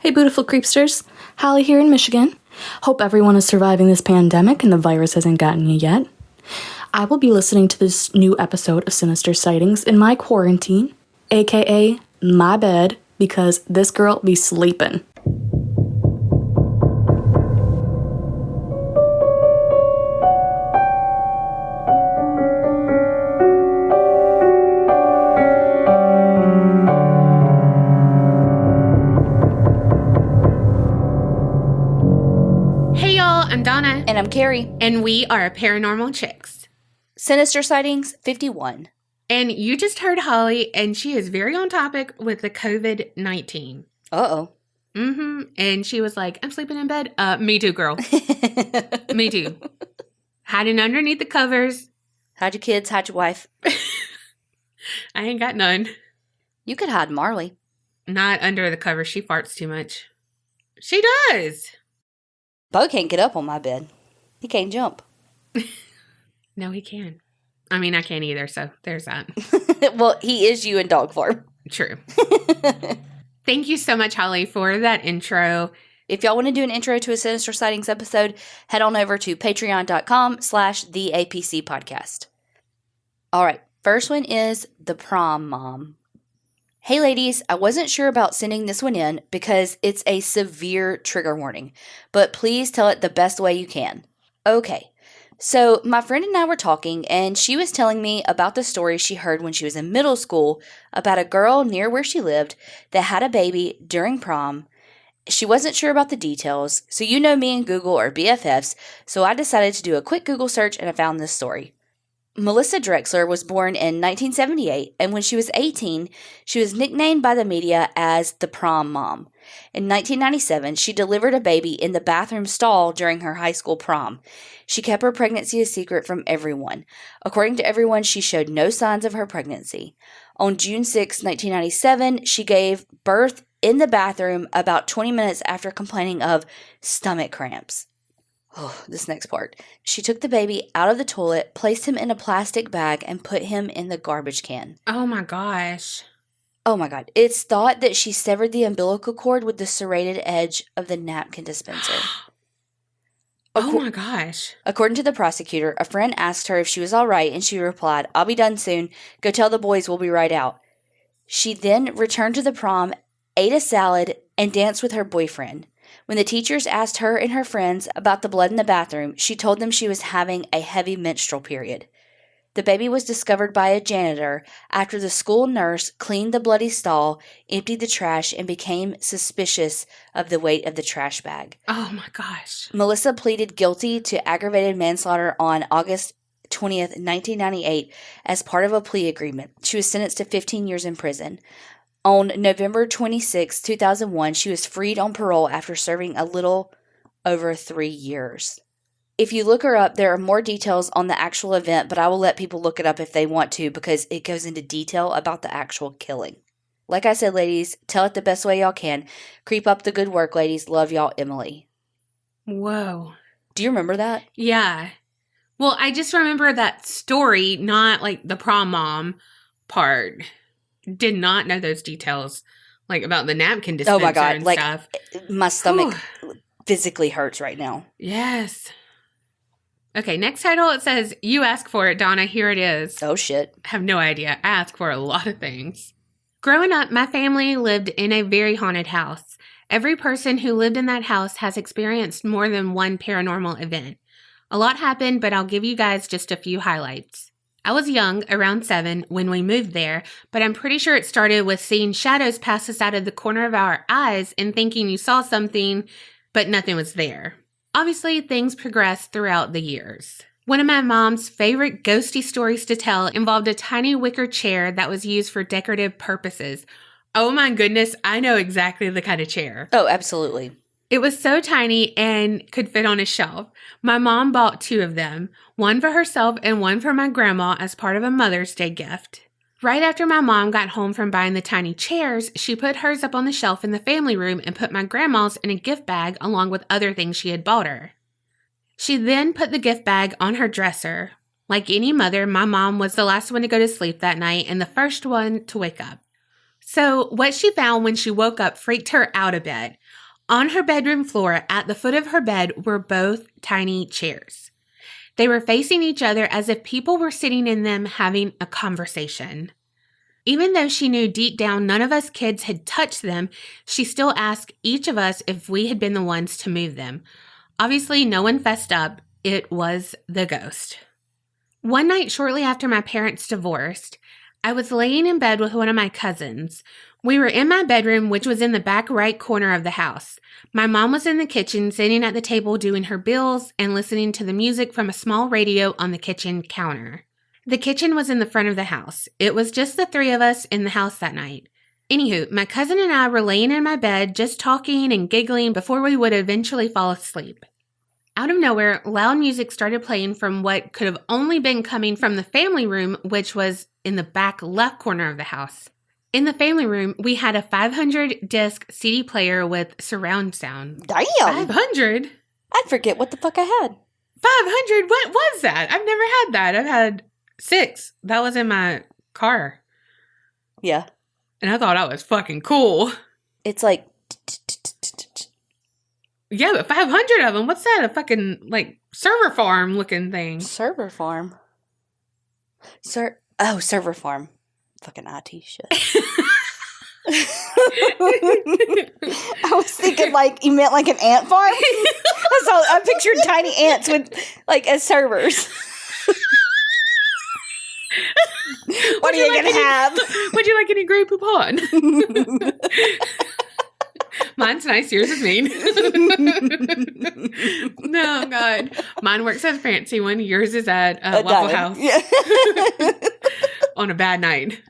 Hey beautiful creepsters, Hallie here in Michigan. Hope everyone is surviving this pandemic and the virus hasn't gotten you yet. I will be listening to this new episode of Sinister Sightings in my quarantine, aka my bed, because this girl be sleeping. And I'm Carrie. And we are Paranormal Chicks. Sinister Sightings 51. And you just heard Holly, and she is very on topic with the COVID-19. Uh-oh. And she was like, I'm sleeping in bed. Me too, girl. Me too. Hiding underneath the covers. Hide your kids, hide your wife. I ain't got none. You could hide Marley. Not under the covers. She farts too much. She does. Bo can't get up on my bed. He can't jump. No, he can. I mean, I can't either, so there's that. Well, he is you in dog form. True. Thank you so much, Holly, for that intro. If y'all want to do an intro to a Sinister Sightings episode, head on over to patreon.com/theapcpodcast. All right, first one is the prom mom. Hey ladies, I wasn't sure about sending this one in because it's a severe trigger warning, but please tell it the best way you can. Okay, so my friend and I were talking and she was telling me about the story she heard when she was in middle school about a girl near where she lived that had a baby during prom. She wasn't sure about the details, so you know me and Google are BFFs, so I decided to do a quick Google search and I found this story. Melissa Drexler was born in 1978, and when she was 18, she was nicknamed by the media as the prom mom. In 1997, she delivered a baby in the bathroom stall during her high school prom. She kept her pregnancy a secret from everyone. According to everyone, she showed no signs of her pregnancy. On June 6, 1997, she gave birth in the bathroom about 20 minutes after complaining of stomach cramps. Oh, this next part. She took the baby out of the toilet, placed him in a plastic bag, and put him in the garbage can. Oh my gosh. Oh my God. It's thought that she severed the umbilical cord with the serrated edge of the napkin dispenser. Oh my gosh. According to the prosecutor, a friend asked her if she was all right, and she replied, "I'll be done soon. Go tell the boys we'll be right out." She then returned to the prom, ate a salad, and danced with her boyfriend. When the teachers asked her and her friends about the blood in the bathroom, she told them she was having a heavy menstrual period. The baby was discovered by a janitor after the school nurse cleaned the bloody stall, emptied the trash, and became suspicious of the weight of the trash bag. Oh my gosh. Melissa pleaded guilty to aggravated manslaughter on August 20th, 1998 as part of a plea agreement. She was sentenced to 15 years in prison. On November 26, 2001, she was freed on parole after serving a little over 3 years. If you look her up, there are more details on the actual event, but I will let people look it up if they want to because it goes into detail about the actual killing. Like I said, ladies, tell it the best way y'all can. Creep up the good work, ladies. Love y'all, Emily. Whoa. Do you remember that? Yeah. Well, I just remember that story, not like the prom mom part. Did not know those details, like about the napkin dispenser. Oh my God, and like stuff. My stomach physically hurts right now. Yes. Okay, next title, it says, "You ask for it, Donna. Here it is." Oh shit. I have no idea. I ask for a lot of things. Growing up, my family lived in a very haunted house. Every person who lived in that house has experienced more than one paranormal event. A lot happened, but I'll give you guys just a few highlights. I was young, around 7, when we moved there, but I'm pretty sure it started with seeing shadows pass us out of the corner of our eyes and thinking you saw something, but nothing was there. Obviously, things progressed throughout the years. One of my mom's favorite ghosty stories to tell involved a tiny wicker chair that was used for decorative purposes. Oh my goodness, I know exactly the kind of chair. Oh, absolutely. It was so tiny and could fit on a shelf. My mom bought 2 of them, one for herself and one for my grandma as part of a Mother's Day gift. Right after my mom got home from buying the tiny chairs, she put hers up on the shelf in the family room and put my grandma's in a gift bag along with other things she had bought her. She then put the gift bag on her dresser. Like any mother, my mom was the last one to go to sleep that night and the first one to wake up. So what she found when she woke up freaked her out a bit. On her bedroom floor, at the foot of her bed, were both tiny chairs. They were facing each other as if people were sitting in them having a conversation. Even though she knew deep down none of us kids had touched them, she still asked each of us if we had been the ones to move them. Obviously, no one fessed up. It was the ghost. One night shortly after my parents divorced, I was laying in bed with one of my cousins. We were in my bedroom, which was in the back right corner of the house. My mom was in the kitchen, sitting at the table doing her bills and listening to the music from a small radio on the kitchen counter. The kitchen was in the front of the house. It was just the three of us in the house that night. Anywho, my cousin and I were laying in my bed, just talking and giggling before we would eventually fall asleep. Out of nowhere, loud music started playing from what could have only been coming from the family room, which was in the back left corner of the house. In the family room, we had a 500-disc CD player with surround sound. Damn! 500? I'd forget what the fuck I had. 500? What was that? I've never had that. I've had 6. That was in my car. Yeah. And I thought I was fucking cool. It's like... Yeah, but 500 of them? What's that? A fucking, like, server farm looking thing. Server farm? Server farm. Fucking IT shit. I was thinking like you meant like an ant farm. So I pictured tiny ants with like as servers. What are you gonna have? Would you like any Grey Poupon? Mine's nice, yours is mean. No, God. Mine works at a fancy one. Yours is at Waffle House. Yeah. On a bad night.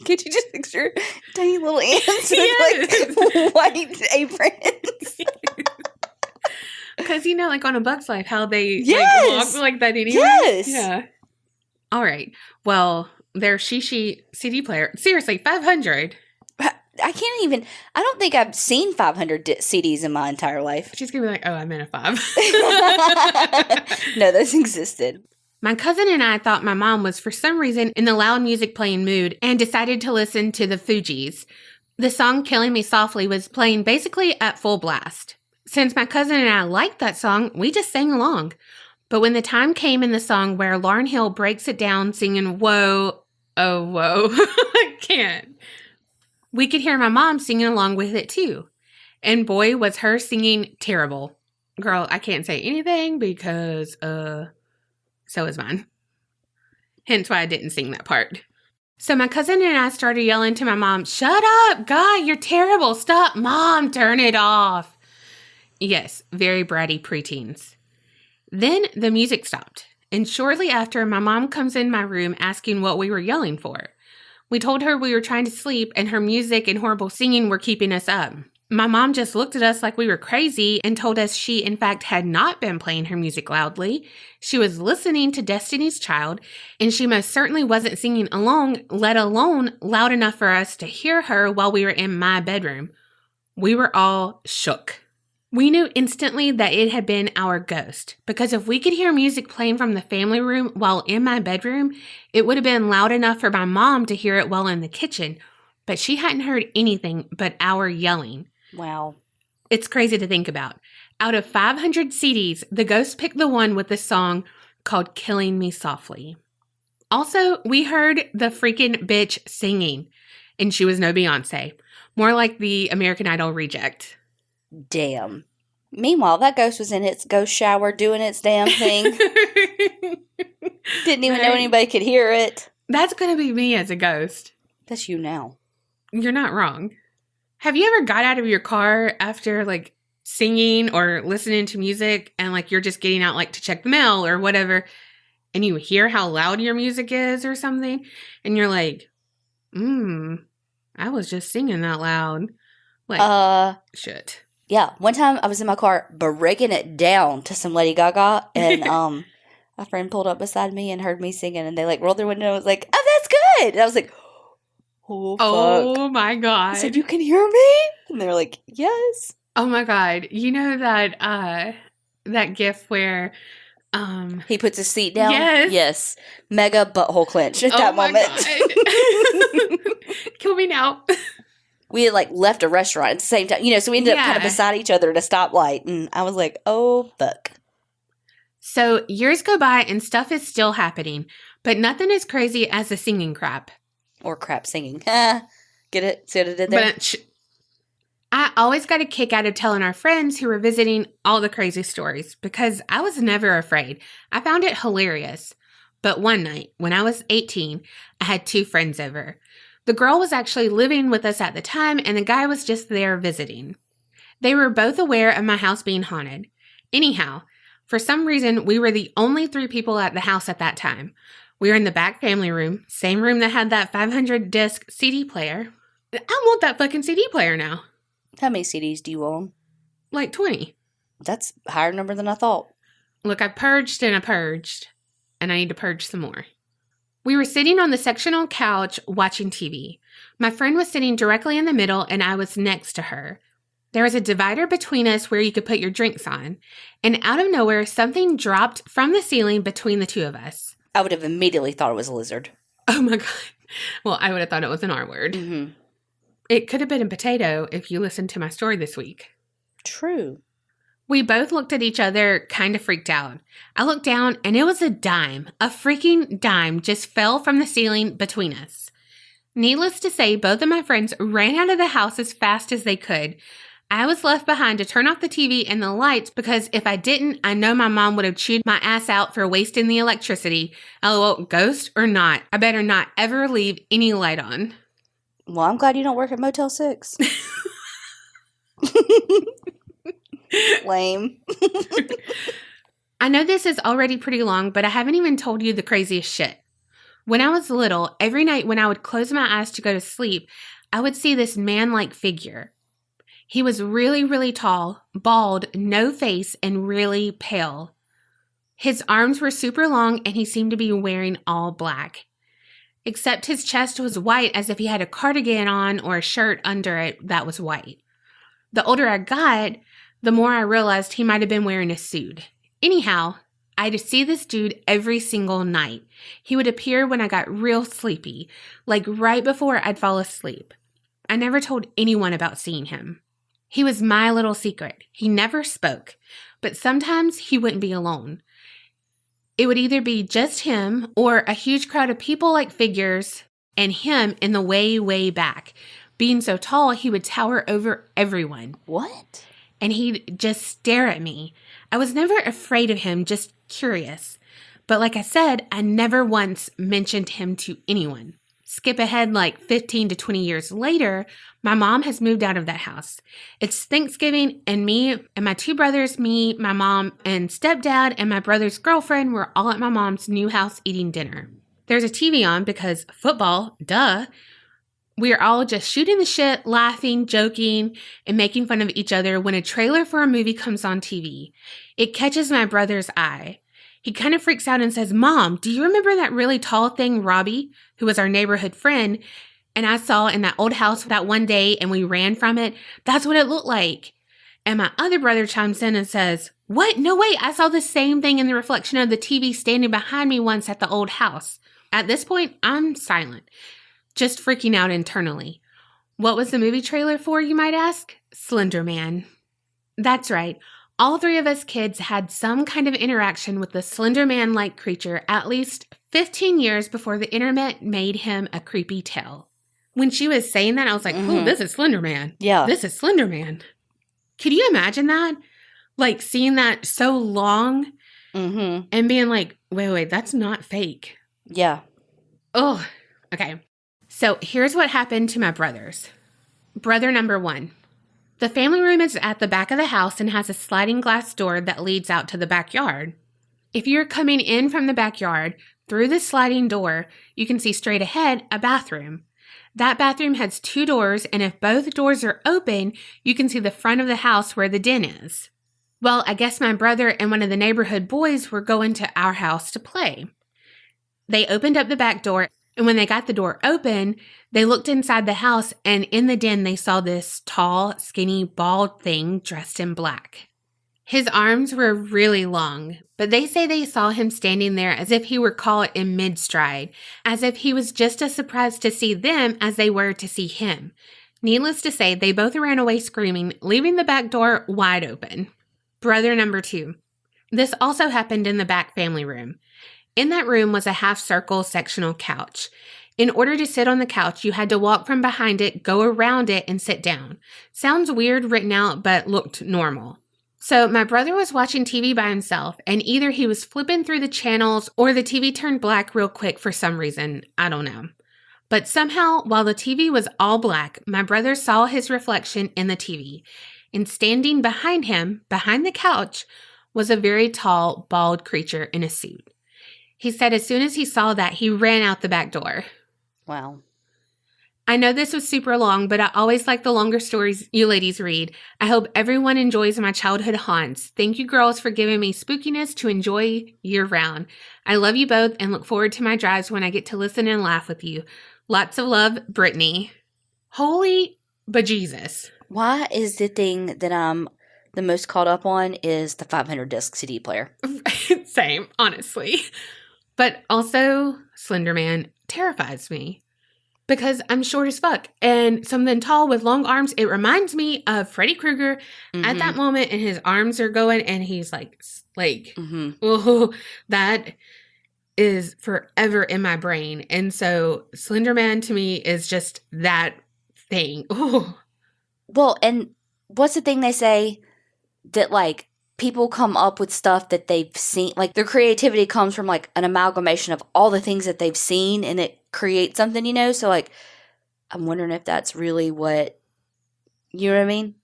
Could you just picture tiny little ants with like white aprons? Because, like on A Bug's Life, how they yes! walk like that anyway. Yes! Yeah. All right. Well, their Shishi CD player. Seriously, 500. I don't think I've seen 500 CDs in my entire life. She's going to be like, oh, I meant a 5. No, those existed. My cousin and I thought my mom was for some reason in the loud music playing mood and decided to listen to the Fugees. The song Killing Me Softly was playing basically at full blast. Since my cousin and I liked that song, we just sang along. But when the time came in the song where Lauryn Hill breaks it down singing, whoa, oh, whoa, I can't. We could hear my mom singing along with it too. And boy, was her singing terrible. Girl, I can't say anything because, so is mine. Hence why I didn't sing that part. So my cousin and I started yelling to my mom, shut up, God, you're terrible. Stop, Mom, turn it off. Yes, very bratty preteens. Then the music stopped. And shortly after, my mom comes in my room asking what we were yelling for. We told her we were trying to sleep and her music and horrible singing were keeping us up. My mom just looked at us like we were crazy and told us she, in fact, had not been playing her music loudly. She was listening to Destiny's Child, and she most certainly wasn't singing along, let alone loud enough for us to hear her while we were in my bedroom. We were all shook. We knew instantly that it had been our ghost, because if we could hear music playing from the family room while in my bedroom, it would have been loud enough for my mom to hear it while in the kitchen, but she hadn't heard anything but our yelling. Wow. It's crazy to think about. Out of 500 CDs, the ghost picked the one with the song called Killing Me Softly. Also, we heard the freaking bitch singing, and she was no Beyonce. More like the American Idol reject. Damn. Meanwhile, that ghost was in its ghost shower doing its damn thing. Didn't even know anybody could hear it. That's going to be me as a ghost. That's you now. You're not wrong. Have you ever got out of your car after, like, singing or listening to music and, like, you're just getting out, like, to check the mail or whatever, and you hear how loud your music is or something, and you're like, I was just singing that loud. Like, shit. Yeah. One time I was in my car breaking it down to some Lady Gaga, and a friend pulled up beside me and heard me singing, and they, like, rolled their window and was like, oh, that's good! And I was like, oh, fuck. Oh, my God. I said, you can hear me? And they were like, yes. Oh, my God. You know that gif where... he puts his seat down? Yes. Yes. Mega butthole clench at that moment. Kill me now. We had, like, left a restaurant at the same time. So we ended up kind of beside each other at a stoplight. And I was like, oh, fuck. So years go by and stuff is still happening, but nothing as crazy as the singing crap. Or crap singing. Get it? See what I did there? But I always got a kick out of telling our friends who were visiting all the crazy stories because I was never afraid. I found it hilarious. But one night, when I was 18, I had 2 friends over. The girl was actually living with us at the time, and the guy was just there visiting. They were both aware of my house being haunted. Anyhow, for some reason, we were the only 3 people at the house at that time. We were in the back family room, same room that had that 500-disc CD player. I want that fucking CD player now. How many CDs do you own? Like 20. That's a higher number than I thought. Look, I purged, and I need to purge some more. We were sitting on the sectional couch watching TV. My friend was sitting directly in the middle, and I was next to her. There was a divider between us where you could put your drinks on, and out of nowhere, something dropped from the ceiling between the 2 of us. I would have immediately thought it was a lizard. Oh my God. Well, I would have thought it was an R word. Mm-hmm. It could have been a potato if you listened to my story this week. True. We both looked at each other, kind of freaked out. I looked down, and it was a dime. A freaking dime just fell from the ceiling between us. Needless to say, both of my friends ran out of the house as fast as they could. I was left behind to turn off the TV and the lights because if I didn't, I know my mom would have chewed my ass out for wasting the electricity. LOL, ghost or not, I better not ever leave any light on. Well, I'm glad you don't work at Motel 6. Lame. I know this is already pretty long, but I haven't even told you the craziest shit. When I was little, every night when I would close my eyes to go to sleep, I would see this man-like figure. He was really, really tall, bald, no face, and really pale. His arms were super long, and he seemed to be wearing all black. Except his chest was white as if he had a cardigan on or a shirt under it that was white. The older I got, the more I realized he might have been wearing a suit. Anyhow, I'd see this dude every single night. He would appear when I got real sleepy, like right before I'd fall asleep. I never told anyone about seeing him. He was my little secret. He never spoke, but sometimes he wouldn't be alone. It would either be just him or a huge crowd of people-like figures and him in the way, way back. Being so tall, he would tower over everyone. What? And he'd just stare at me. I was never afraid of him, just curious. But like I said, I never once mentioned him to anyone. Skip ahead like 15 to 20 years later, my mom has moved out of that house. It's Thanksgiving, and me and my 2 brothers, me, my mom, and stepdad, and my brother's girlfriend were all at my mom's new house eating dinner. There's a TV on because football, duh. We are all just shooting the shit, laughing, joking, and making fun of each other when a trailer for a movie comes on TV. It catches my brother's eye. He kind of freaks out and says, "Mom, do you remember that really tall thing, Robbie, who was our neighborhood friend, and I saw in that old house that one day and we ran from it? That's what it looked like." And my other brother chimes in and says, "What? No way, I saw the same thing in the reflection of the TV standing behind me once at the old house." At this point, I'm silent, just freaking out internally. What was the movie trailer for, you might ask? Slender Man. That's right. All 3 of us kids had some kind of interaction with the Slender Man-like creature at least 15 years before the internet made him a creepy tale. When she was saying that, I was like, oh, this is Slender Man. Yeah. This is Slender Man. Could you imagine that? Like seeing that so long and being like, wait, that's not fake. Yeah. Oh, okay. So here's what happened to my brothers. Brother number 1. The family room is at the back of the house and has a sliding glass door that leads out to the backyard. If you're coming in from the backyard, through the sliding door, you can see straight ahead a bathroom. That bathroom has 2 doors, and if both doors are open, you can see the front of the house where the den is. Well, I guess my brother and one of the neighborhood boys were going to our house to play. They opened up the back door, and when they got the door open, they looked inside the house, and in the den they saw this tall, skinny, bald thing dressed in black. His arms were really long, but they say they saw him standing there as if he were caught in mid-stride, as if he was just as surprised to see them as they were to see him. Needless to say, they both ran away screaming, leaving the back door wide open. Brother number 2. This also happened in the back family room. In that room was a half-circle sectional couch. In order to sit on the couch, you had to walk from behind it, go around it, and sit down. Sounds weird written out, but looked normal. So my brother was watching TV by himself, and either he was flipping through the channels or the TV turned black real quick for some reason. I don't know. But somehow, while the TV was all black, my brother saw his reflection in the TV. And standing behind him, behind the couch, was a very tall, bald creature in a suit. He said as soon as he saw that, he ran out the back door. Wow. I know this was super long, but I always like the longer stories you ladies read. I hope everyone enjoys my childhood haunts. Thank you girls for giving me spookiness to enjoy year-round. I love you both and look forward to my drives when I get to listen and laugh with you. Lots of love, Brittany. Holy bejesus. Why is the thing that I'm the most caught up on is the 500 disc CD player? Same, honestly. But also, Slender Man terrifies me. Because I'm short as fuck. And something tall with long arms, it reminds me of Freddy Krueger at that moment, and his arms are going, and he's like, oh, that is forever in my brain. And so Slender Man to me is just that thing. Oh. Well, and what's the thing they say that, like, people come up with stuff that they've seen, like, their creativity comes from, like, an amalgamation of all the things that they've seen, and it create something, you know? So, like, I'm wondering if that's really what, you know what I mean?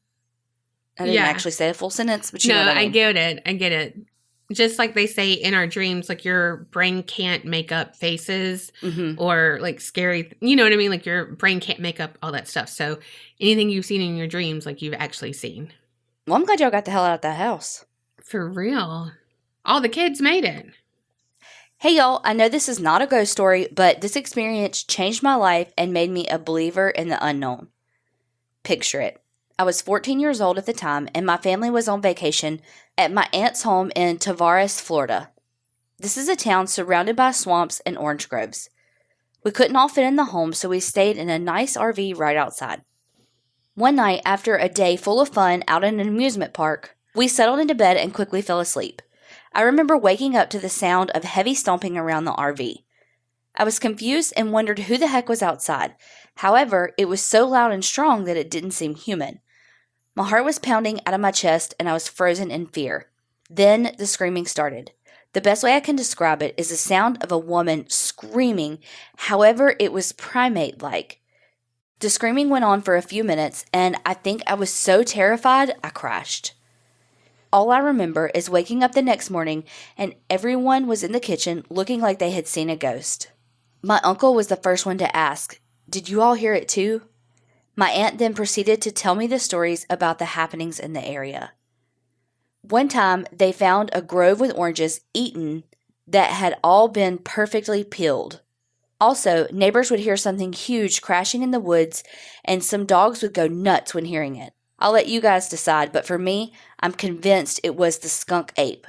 I didn't actually say a full sentence, but you know what I mean. I get it. Just like they say in our dreams, like your brain can't make up faces or like scary, you know what I mean? Like your brain can't make up all that stuff. So anything you've seen in your dreams, like you've actually seen. Well, I'm glad y'all got the hell out of that house. For real. All the kids made it. Hey y'all, I know this is not a ghost story, but this experience changed my life and made me a believer in the unknown. Picture it. I was 14 years old at the time, and my family was on vacation at my aunt's home in Tavares, Florida. This is a town surrounded by swamps and orange groves. We couldn't all fit in the home, so we stayed in a nice RV right outside. One night, after a day full of fun out in an amusement park, we settled into bed and quickly fell asleep. I remember waking up to the sound of heavy stomping around the RV. I was confused and wondered who the heck was outside. However, it was so loud and strong that it didn't seem human. My heart was pounding out of my chest and I was frozen in fear. Then the screaming started. The best way I can describe it is the sound of a woman screaming, however it was primate-like. The screaming went on for a few minutes and I think I was so terrified I crashed. All I remember is waking up the next morning and everyone was in the kitchen looking like they had seen a ghost. My uncle was the first one to ask, "Did you all hear it too?" My aunt then proceeded to tell me the stories about the happenings in the area. One time, they found a grove with oranges eaten that had all been perfectly peeled. Also, neighbors would hear something huge crashing in the woods and some dogs would go nuts when hearing it. I'll let you guys decide, but for me, I'm convinced it was the skunk ape.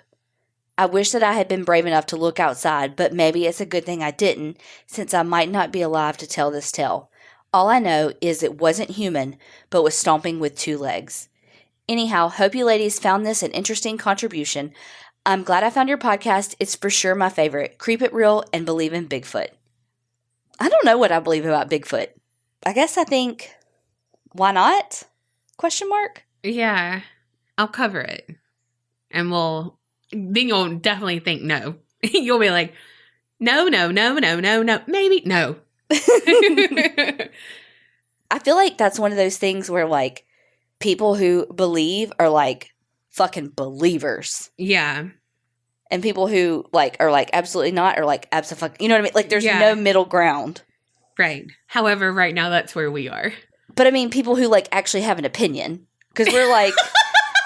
I wish that I had been brave enough to look outside, but maybe it's a good thing I didn't, since I might not be alive to tell this tale. All I know is it wasn't human, but was stomping with 2 legs. Anyhow, hope you ladies found this an interesting contribution. I'm glad I found your podcast. It's for sure my favorite. Creep it real and believe in Bigfoot. I don't know what I believe about Bigfoot. I guess I think, why not? ? Yeah, I'll cover it. And then you'll definitely think no. You'll be like, no, maybe, no. I feel like that's one of those things where, like, people who believe are, like, fucking believers. Yeah. And people who, like, are, like, absolutely not are, like, absolutely, you know what I mean? Like, there's no middle ground. Right. However, right now, that's where we are. But, I mean, people who, like, actually have an opinion. Because we're, like,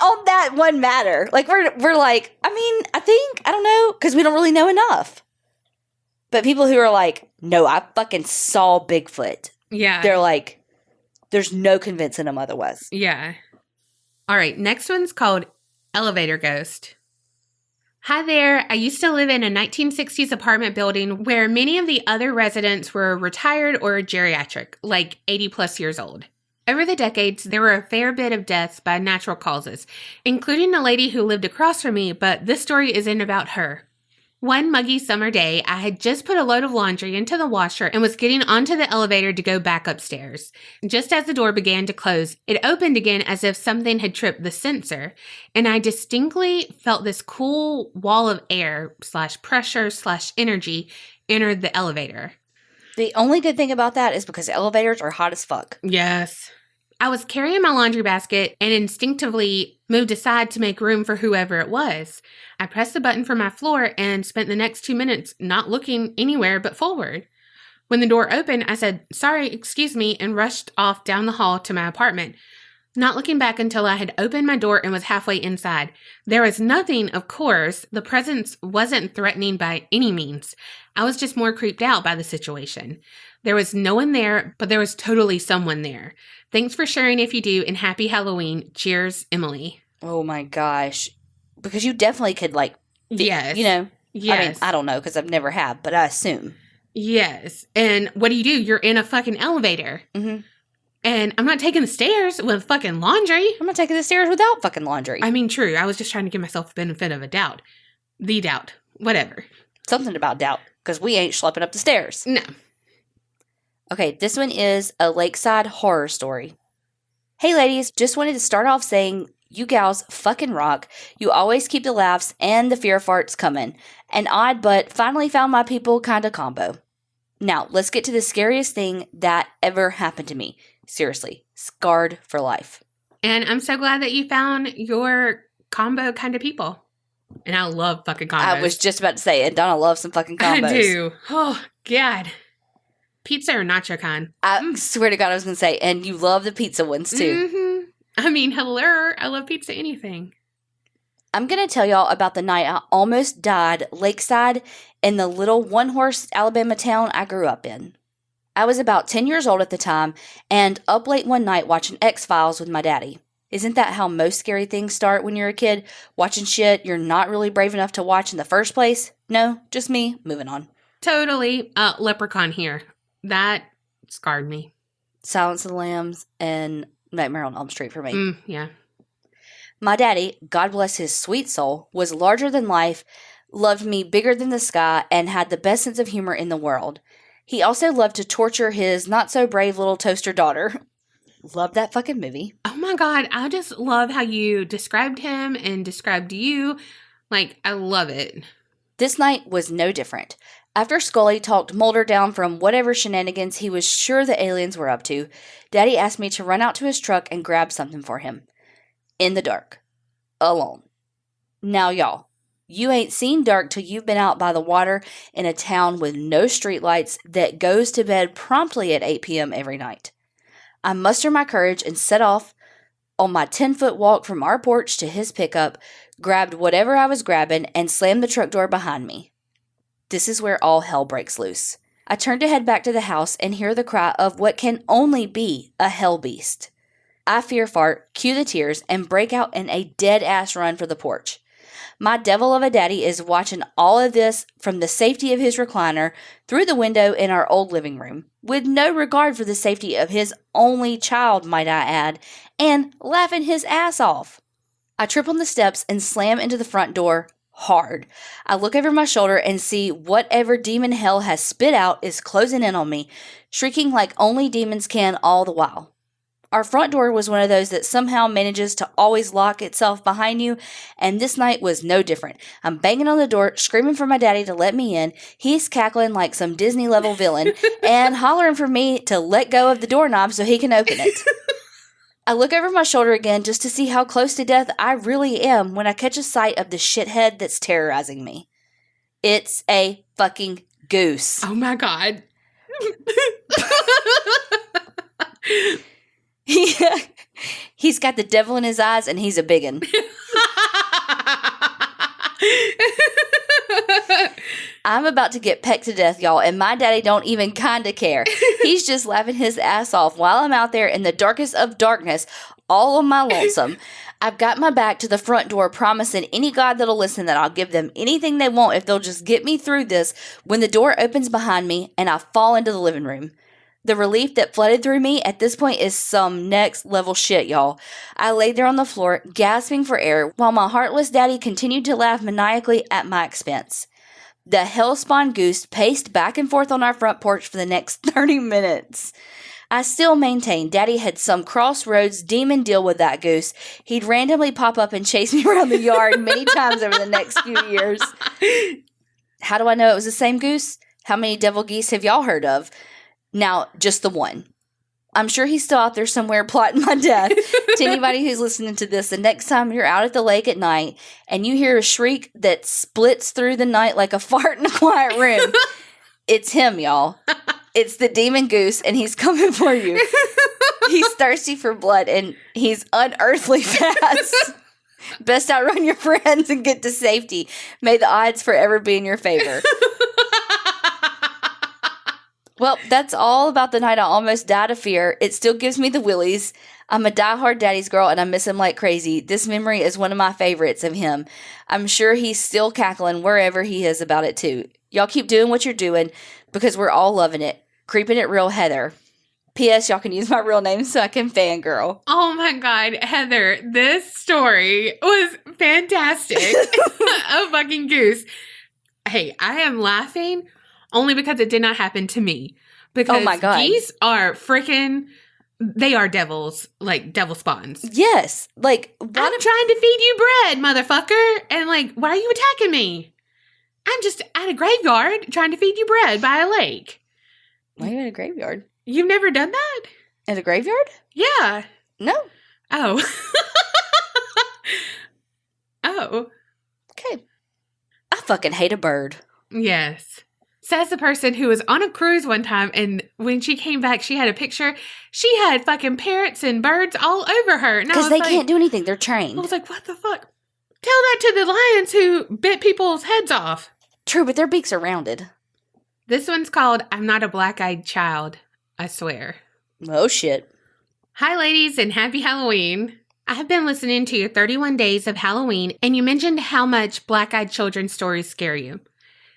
on that one matter. Like, we're like, I mean, I don't know. Because we don't really know enough. But people who are like, no, I fucking saw Bigfoot. Yeah. They're like, there's no convincing them otherwise. Yeah. All right. Next one's called Elevator ghost. Hi there. I used to live in a 1960s apartment building where many of the other residents were retired or geriatric, like 80 plus years old. Over the decades, there were a fair bit of deaths by natural causes, including the lady who lived across from me, but this story isn't about her. One muggy summer day, I had just put a load of laundry into the washer and was getting onto the elevator to go back upstairs. Just as the door began to close, it opened again as if something had tripped the sensor, and I distinctly felt this cool wall of air / pressure / energy enter the elevator. The only good thing about that is because elevators are hot as fuck. Yes. I was carrying my laundry basket and instinctively moved aside to make room for whoever it was. I pressed the button for my floor and spent the next 2 minutes not looking anywhere but forward. When the door opened, I said, "Sorry, excuse me," and rushed off down the hall to my apartment, not looking back until I had opened my door and was halfway inside. There was nothing, of course. The presence wasn't threatening by any means. I was just more creeped out by the situation. There was no one there, but there was totally someone there. Thanks for sharing if you do, and happy Halloween. Cheers, Emily. Oh my gosh. Because you definitely could, Yes. you know. Yes. I mean, I don't know because I've never have, but I assume. Yes. And what do? You're in a fucking elevator. Mm-hmm. And I'm not taking the stairs with fucking laundry. I'm not taking the stairs without fucking laundry. I mean, true. I was just trying to give myself the benefit of a doubt. The doubt. Whatever. Something about doubt because we ain't schlepping up the stairs. No. Okay, this one is a lakeside horror story. Hey ladies, just wanted to start off saying you gals fucking rock. You always keep the laughs and the fear farts coming. An odd but finally found my people kind of combo. Now, let's get to the scariest thing that ever happened to me. Seriously, scarred for life. And I'm so glad that you found your combo kind of people. And I love fucking combos. I was just about to say, and Donna loves some fucking combos. I do. Oh, God. Pizza or nacho kind? I swear to God, I was going to say, and you love the pizza ones too. Mm-hmm. I mean, hello. I love pizza anything. I'm going to tell y'all about the night I almost died lakeside in the little one-horse Alabama town I grew up in. I was about 10 years old at the time and up late one night watching X-Files with my daddy. Isn't that how most scary things start when you're a kid? Watching shit you're not really brave enough to watch in the first place? No, just me. Moving on. Totally. Leprechaun here. That scarred me. Silence of the Lambs and Nightmare on Elm Street for me. Yeah. My daddy, God bless his sweet soul, was larger than life, loved me bigger than the sky, and had the best sense of humor in the world. He also loved to torture his not-so-brave little toaster daughter. Love that fucking movie. Oh my God. I just love how you described him and described you. I love it. This night was no different. After Scully talked Mulder down from whatever shenanigans he was sure the aliens were up to, Daddy asked me to run out to his truck and grab something for him. In the dark. Alone. Now, y'all, you ain't seen dark till you've been out by the water in a town with no streetlights that goes to bed promptly at 8 p.m. every night. I mustered my courage and set off on my 10-foot walk from our porch to his pickup, grabbed whatever I was grabbing, and slammed the truck door behind me. This is where all hell breaks loose. I turn to head back to the house and hear the cry of what can only be a hell beast. I fear fart, cue the tears, and break out in a dead-ass run for the porch. My devil of a daddy is watching all of this from the safety of his recliner through the window in our old living room, with no regard for the safety of his only child, might I add, and laughing his ass off. I trip on the steps and slam into the front door hard. I look over my shoulder and see whatever demon hell has spit out is closing in on me, shrieking like only demons can all the while. Our front door was one of those that somehow manages to always lock itself behind you, and this night was no different. I'm banging on the door, screaming for my daddy to let me in. He's cackling like some Disney-level villain and hollering for me to let go of the doorknob so he can open it. I look over my shoulder again just to see how close to death I really am when I catch a sight of the shithead that's terrorizing me. It's a fucking goose. Oh my God. He's got the devil in his eyes and he's a biggin. I'm about to get pecked to death, y'all, and my daddy don't even kinda care. He's just laughing his ass off while I'm out there in the darkest of darkness, all on my lonesome. I've got my back to the front door, promising any God that'll listen that I'll give them anything they want if they'll just get me through this, when the door opens behind me and I fall into the living room. The relief that flooded through me at this point is some next level shit, y'all. I laid there on the floor, gasping for air, while my heartless daddy continued to laugh maniacally at my expense. The hell-spawn goose paced back and forth on our front porch for the next 30 minutes. I still maintain Daddy had some crossroads demon deal with that goose. He'd randomly pop up and chase me around the yard many times over the next few years. How do I know it was the same goose? How many devil geese have y'all heard of? Now, just the one. I'm sure he's still out there somewhere plotting my death. To anybody who's listening to this, the next time you're out at the lake at night and you hear a shriek that splits through the night like a fart in a quiet room, it's him, y'all. It's the demon goose, and he's coming for you. He's thirsty for blood, and he's unearthly fast. Best outrun your friends and get to safety. May the odds forever be in your favor. Well, that's all about the night I almost died of fear. It still gives me the willies. I'm a diehard daddy's girl, and I miss him like crazy. This memory is one of my favorites of him. I'm sure he's still cackling wherever he is about it, too. Y'all keep doing what you're doing, because we're all loving it. Creeping it real, Heather. P.S. Y'all can use my real name so I can fangirl. Oh my God, Heather, this story was fantastic. A fucking goose. Hey, I am laughing only because it did not happen to me. Because oh my God. Geese are freaking, they are devils, like devil spawns. Yes. Like, I'm trying to feed you bread, motherfucker. And like, why are you attacking me? I'm just at a graveyard trying to feed you bread by a lake. Why are you at a graveyard? You've never done that? At a graveyard? Yeah. No. Oh. Oh. Okay. I fucking hate a bird. Yes. Says the person who was on a cruise one time, and when she came back, she had a picture. She had fucking parrots and birds all over her. Because they can't do anything. They're trained. I was like, what the fuck? Tell that to the lions who bit people's heads off. True, but their beaks are rounded. This one's called I'm Not a Black-Eyed Child, I swear. Oh, shit. Hi, ladies, and happy Halloween. I have been listening to your 31 Days of Halloween, and you mentioned how much black-eyed children stories scare you.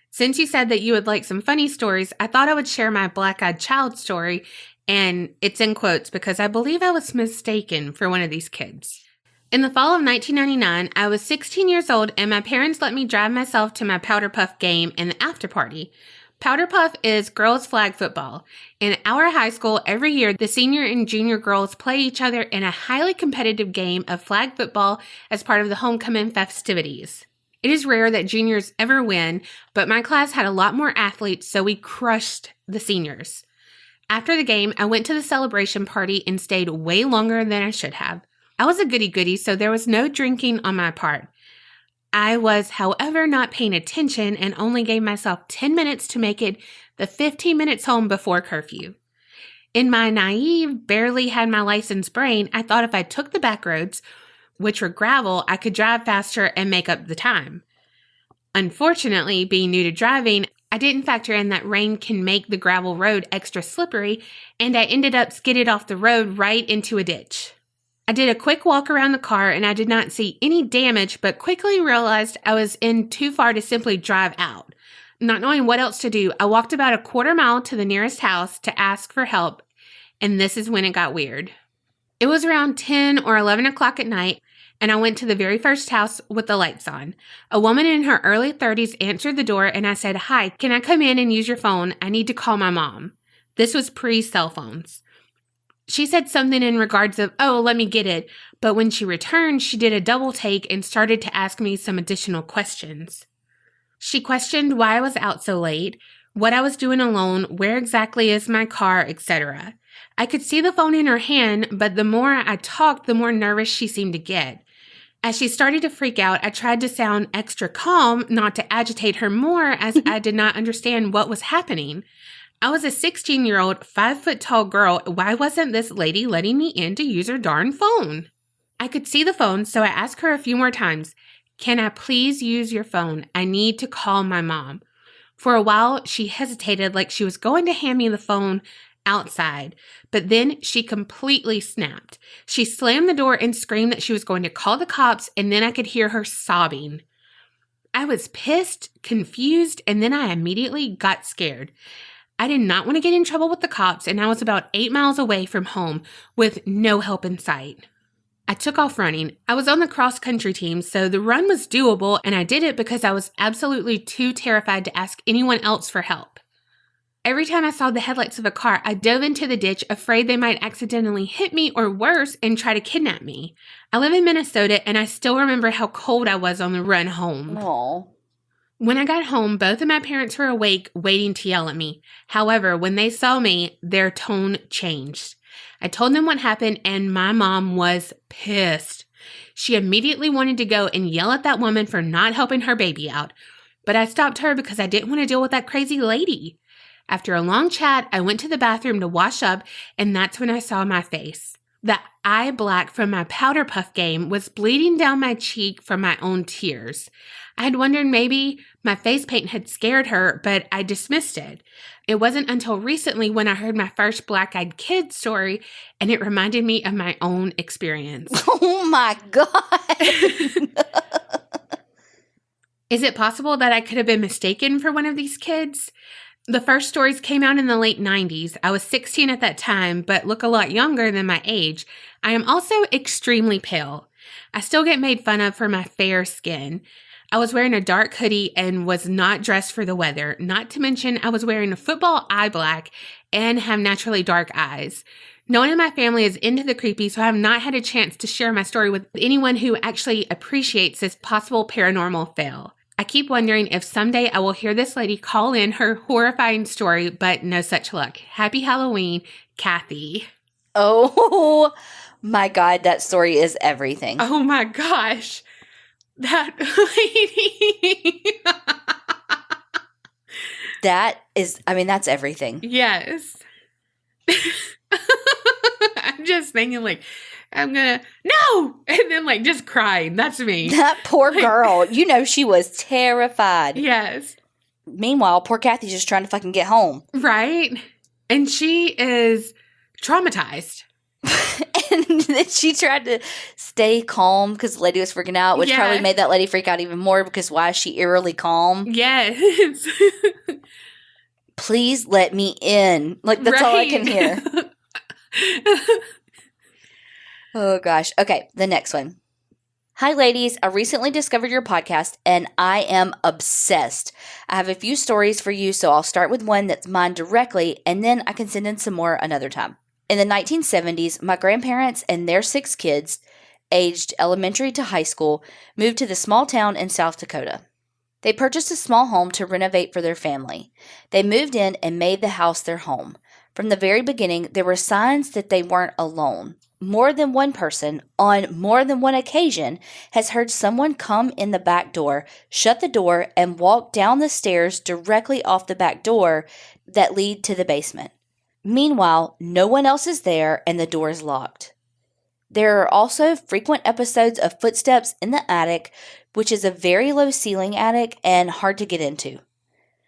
Since you said that you would like some funny stories, I thought I would share my black-eyed child story, and it's in quotes because I believe I was mistaken for one of these kids. In the fall of 1999, I was 16 years old, and my parents let me drive myself to my Powder Puff game and the after party. Powder Puff is girls' flag football. In our high school, every year, the senior and junior girls play each other in a highly competitive game of flag football as part of the homecoming festivities. It is rare that juniors ever win, but my class had a lot more athletes, so we crushed the seniors. After the game, I went to the celebration party and stayed way longer than I should have. I was a goody-goody, so there was no drinking on my part. I was, however, not paying attention and only gave myself 10 minutes to make it the 15 minutes home before curfew. In my naive, barely had my license brain, I thought if I took the back roads, which were gravel, I could drive faster and make up the time. Unfortunately, being new to driving, I didn't factor in that rain can make the gravel road extra slippery, and I ended up skidded off the road right into a ditch. I did a quick walk around the car and I did not see any damage, but quickly realized I was in too far to simply drive out. Not knowing what else to do, I walked about a quarter mile to the nearest house to ask for help, and this is when it got weird. It was around 10 or 11 o'clock at night, and I went to the very first house with the lights on. A woman in her early 30s answered the door, and I said, "Hi, can I come in and use your phone? I need to call my mom." This was pre-cell phones. She said something in regards of, "Oh, let me get it." But when she returned, she did a double take and started to ask me some additional questions. She questioned why I was out so late, what I was doing alone, where exactly is my car, etc. I could see the phone in her hand, but the more I talked, the more nervous she seemed to get. As she started to freak out, I tried to sound extra calm, not to agitate her more, as I did not understand what was happening. I was a 16-year-old, 5-foot-tall girl. Why wasn't this lady letting me in to use her darn phone? I could see the phone, so I asked her a few more times, "Can I please use your phone? I need to call my mom." For a while, she hesitated like she was going to hand me the phone outside, but then she completely snapped. She slammed the door and screamed that she was going to call the cops, and then I could hear her sobbing. I was pissed, confused, and then I immediately got scared. I did not want to get in trouble with the cops, and I was about 8 miles away from home with no help in sight. I took off running. I was on the cross-country team, so the run was doable, and I did it because I was absolutely too terrified to ask anyone else for help. Every time I saw the headlights of a car, I dove into the ditch, afraid they might accidentally hit me or worse, and try to kidnap me. I live in Minnesota, and I still remember how cold I was on the run home. Aww. When I got home, both of my parents were awake, waiting to yell at me. However, when they saw me, their tone changed. I told them what happened, and my mom was pissed. She immediately wanted to go and yell at that woman for not helping her baby out, but I stopped her because I didn't want to deal with that crazy lady. After a long chat, I went to the bathroom to wash up, and that's when I saw my face. The eye black from my powder puff game was bleeding down my cheek from my own tears. I had wondered maybe my face paint had scared her, but I dismissed it. It wasn't until recently when I heard my first black-eyed kid story, and it reminded me of my own experience. Oh my God. Is it possible that I could have been mistaken for one of these kids? The first stories came out in the late 90s. I was 16 at that time, but look a lot younger than my age. I am also extremely pale. I still get made fun of for my fair skin. I was wearing a dark hoodie and was not dressed for the weather. Not to mention, I was wearing a football eye black and have naturally dark eyes. No one in my family is into the creepy, so I have not had a chance to share my story with anyone who actually appreciates this possible paranormal fail. I keep wondering if someday I will hear this lady call in her horrifying story, but no such luck. Happy Halloween, Kathy. Oh my God, that story is everything. Oh my gosh. That lady. That's everything. Yes. I'm just thinking no! And then just crying. That's me. That poor girl. She was terrified. Yes. Meanwhile, poor Kathy's just trying to fucking get home. Right? And she is traumatized. And then she tried to stay calm because the lady was freaking out, which probably made that lady freak out even more because why is she eerily calm? Yes. Please let me in. That's all I can hear. Oh, gosh. Okay, the next one. Hi, ladies. I recently discovered your podcast, and I am obsessed. I have a few stories for you, so I'll start with one that's mine directly, and then I can send in some more another time. In the 1970s, my grandparents and their 6 kids, aged elementary to high school, moved to the small town in South Dakota. They purchased a small home to renovate for their family. They moved in and made the house their home. From the very beginning, there were signs that they weren't alone. More than one person, on more than one occasion, has heard someone come in the back door, shut the door, and walk down the stairs directly off the back door that lead to the basement. Meanwhile, no one else is there and the door is locked. There are also frequent episodes of footsteps in the attic, which is a very low ceiling attic and hard to get into.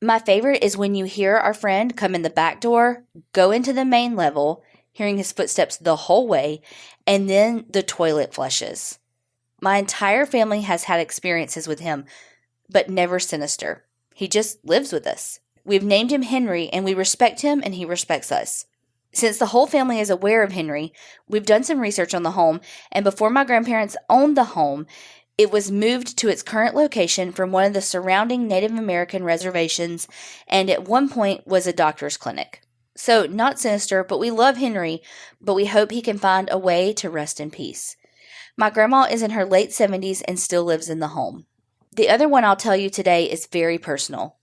My favorite is when you hear our friend come in the back door, go into the main level, hearing his footsteps the whole way, and then the toilet flushes. My entire family has had experiences with him, but never sinister. He just lives with us. We've named him Henry, and we respect him, and he respects us. Since the whole family is aware of Henry, we've done some research on the home, and before my grandparents owned the home, it was moved to its current location from one of the surrounding Native American reservations, and at one point was a doctor's clinic. So, not sinister, but we love Henry, but we hope he can find a way to rest in peace. My grandma is in her late 70s and still lives in the home. The other one I'll tell you today is very personal.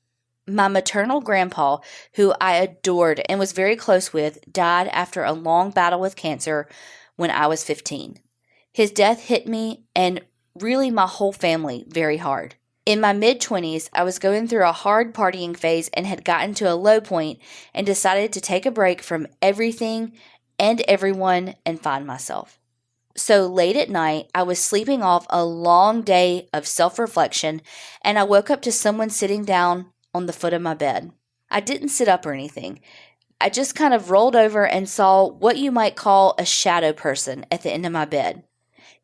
My maternal grandpa, who I adored and was very close with, died after a long battle with cancer when I was 15. His death hit me and really my whole family very hard. In my mid-20s, I was going through a hard partying phase and had gotten to a low point and decided to take a break from everything and everyone and find myself. So late at night, I was sleeping off a long day of self-reflection, and I woke up to someone sitting down on the foot of my bed. I didn't sit up or anything. I just kind of rolled over and saw what you might call a shadow person at the end of my bed.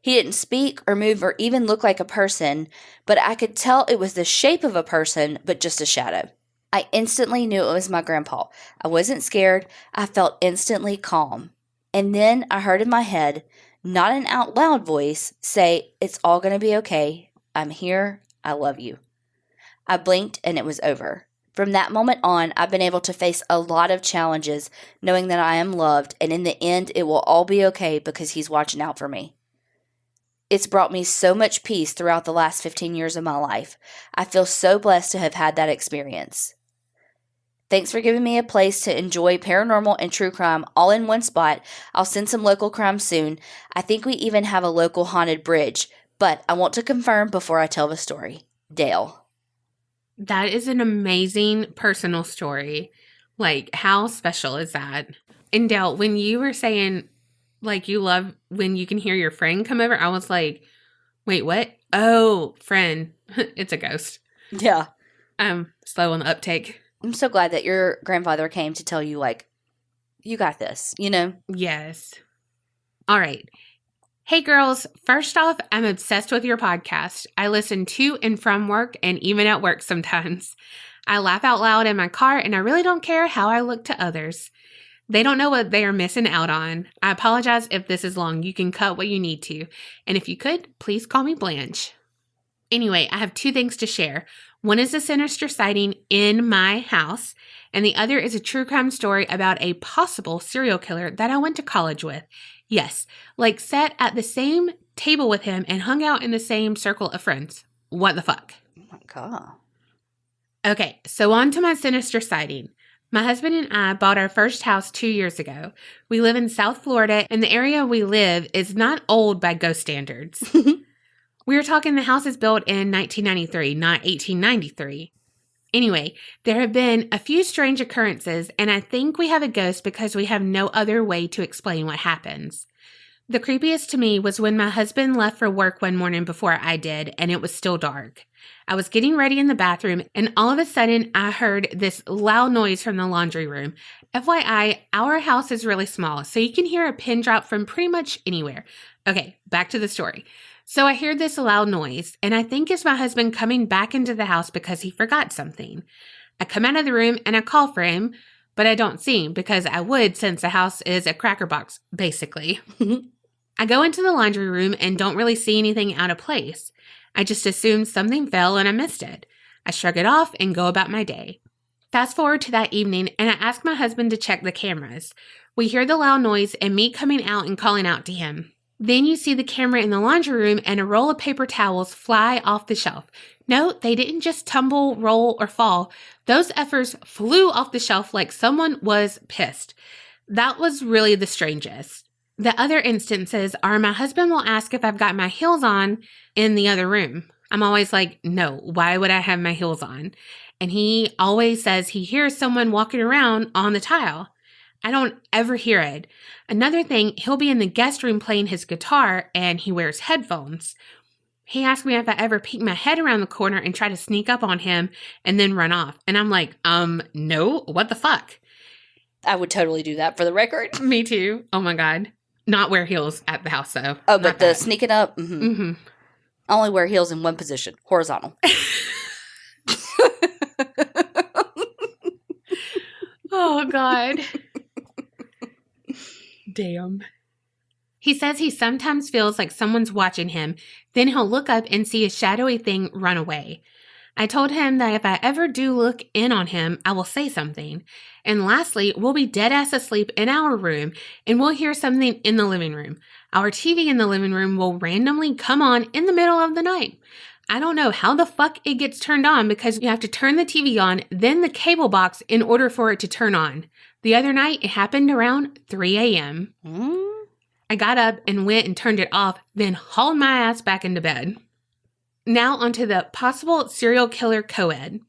He didn't speak or move or even look like a person, but I could tell it was the shape of a person, but just a shadow. I instantly knew it was my grandpa. I wasn't scared. I felt instantly calm. And then I heard in my head, not an out loud voice, say, "It's all going to be okay. I'm here. I love you." I blinked and it was over. From that moment on, I've been able to face a lot of challenges, knowing that I am loved, and in the end, it will all be okay because he's watching out for me. It's brought me so much peace throughout the last 15 years of my life. I feel so blessed to have had that experience. Thanks for giving me a place to enjoy paranormal and true crime all in one spot. I'll send some local crime soon. I think we even have a local haunted bridge, but I want to confirm before I tell the story. Dale. That is an amazing personal story. Like, how special is that? And Dale, when you were saying, like, you love when you can hear your friend come over, I was like, wait, what? Oh, friend. It's a ghost. Yeah. I'm slow on the uptake. I'm so glad that your grandfather came to tell you, like, you got this, you know? Yes. All right. Hey, girls. First off, I'm obsessed with your podcast. I listen to and from work and even at work sometimes. I laugh out loud in my car, and I really don't care how I look to others. They don't know what they are missing out on. I apologize if this is long. You can cut what you need to. And if you could, please call me Blanche. Anyway, I have 2 things to share. One is a sinister sighting in my house, and the other is a true crime story about a possible serial killer that I went to college with. Yes, like sat at the same table with him and hung out in the same circle of friends. What the fuck? Oh my God. Okay, so on to my sinister sighting. My husband and I bought our first house 2 years ago. We live in South Florida, and the area we live is not old by ghost standards. We were talking the house is built in 1993, not 1893. Anyway, there have been a few strange occurrences, and I think we have a ghost because we have no other way to explain what happens. The creepiest to me was when my husband left for work one morning before I did, and it was still dark. I was getting ready in the bathroom, and all of a sudden, I heard this loud noise from the laundry room. FYI, our house is really small, so you can hear a pin drop from pretty much anywhere. Okay, back to the story. So I hear this loud noise, and I think it's my husband coming back into the house because he forgot something. I come out of the room and I call for him, but I don't see him because I would since the house is a cracker box, basically. I go into the laundry room and don't really see anything out of place. I just assumed something fell and I missed it. I shrug it off and go about my day. Fast forward to that evening, and I ask my husband to check the cameras. We hear the loud noise and me coming out and calling out to him. Then you see the camera in the laundry room and a roll of paper towels fly off the shelf. No, they didn't just tumble, roll, or fall. Those effers flew off the shelf like someone was pissed. That was really the strangest. The other instances are my husband will ask if I've got my heels on in the other room. I'm always like, no, why would I have my heels on? And he always says he hears someone walking around on the tile. I don't ever hear it. Another thing, he'll be in the guest room playing his guitar and he wears headphones. He asked me if I ever peek my head around the corner and try to sneak up on him and then run off. And I'm like, no, what the fuck? I would totally do that for the record. Me too. Oh my God. Not wear heels at the house though. Oh, but the sneaking up? Mm-hmm. Mm-hmm. I only wear heels in one position, horizontal. Oh God. Damn. He says he sometimes feels like someone's watching him, then he'll look up and see a shadowy thing run away. I told him that if I ever do look in on him, I will say something. And lastly, we'll be dead ass asleep in our room and we'll hear something in the living room. Our TV in the living room will randomly come on in the middle of the night. I don't know how the fuck it gets turned on because you have to turn the TV on, then the cable box in order for it to turn on. The other night, it happened around 3 a.m. I got up and went and turned it off, then hauled my ass back into bed. Now onto the possible serial killer co-ed.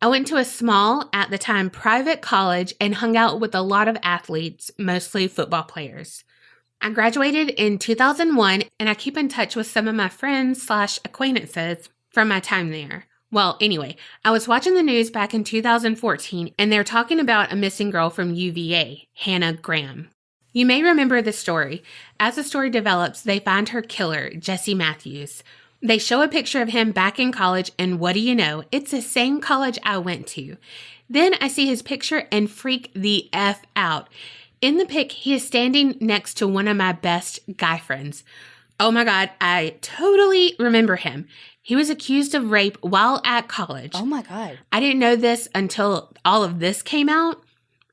I went to a small, at the time, private college and hung out with a lot of athletes, mostly football players. I graduated in 2001 and I keep in touch with some of my friends/acquaintances from my time there. Well, anyway, I was watching the news back in 2014, and they're talking about a missing girl from UVA, Hannah Graham. You may remember the story. As the story develops, they find her killer, Jesse Matthews. They show a picture of him back in college, and what do you know? It's the same college I went to. Then I see his picture and freak the F out. In the pic, he is standing next to one of my best guy friends. Oh my God, I totally remember him. He was accused of rape while at college. Oh my God. I didn't know this until all of this came out.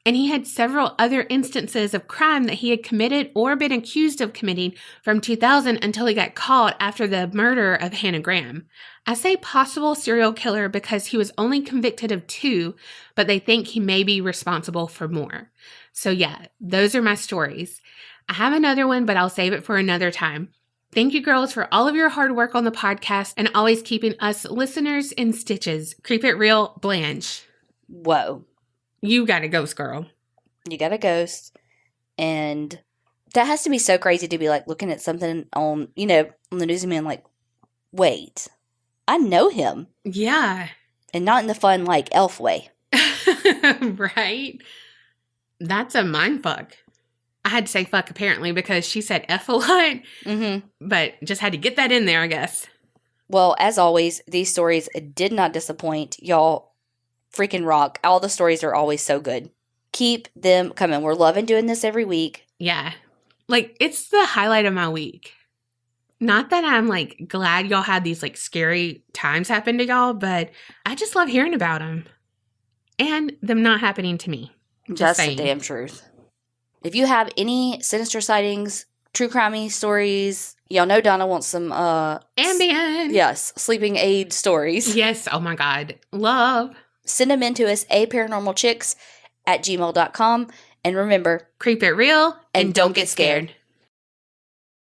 And he had several other instances of crime that he had committed or been accused of committing from 2000 until he got caught after the murder of Hannah Graham. I say possible serial killer because he was only convicted of 2, but they think he may be responsible for more. So yeah, those are my stories. I have another one, but I'll save it for another time. Thank you, girls, for all of your hard work on the podcast and always keeping us listeners in stitches. Creep It Real, Blanche. Whoa. You got a ghost, girl. You got a ghost. And that has to be so crazy to be like looking at something on, on the news and being like, wait, I know him. Yeah. And not in the fun, like, elf way. Right? That's a mind fuck. I had to say fuck apparently because she said F a lot, but just had to get that in there, I guess. Well, as always, these stories did not disappoint. Y'all freaking rock. All the stories are always so good. Keep them coming. We're loving doing this every week. Yeah. Like, it's the highlight of my week. Not that I'm, like, glad y'all had these, like, scary times happen to y'all, but I just love hearing about them. And them not happening to me. That's the damn truth. If you have any sinister sightings, true crimey stories, y'all know Donna wants some ambient. Yes, sleeping aid stories. Yes, oh my God. Love. Send them in to us, aparanormalchicks@gmail.com. And remember, Creep it real and don't get scared.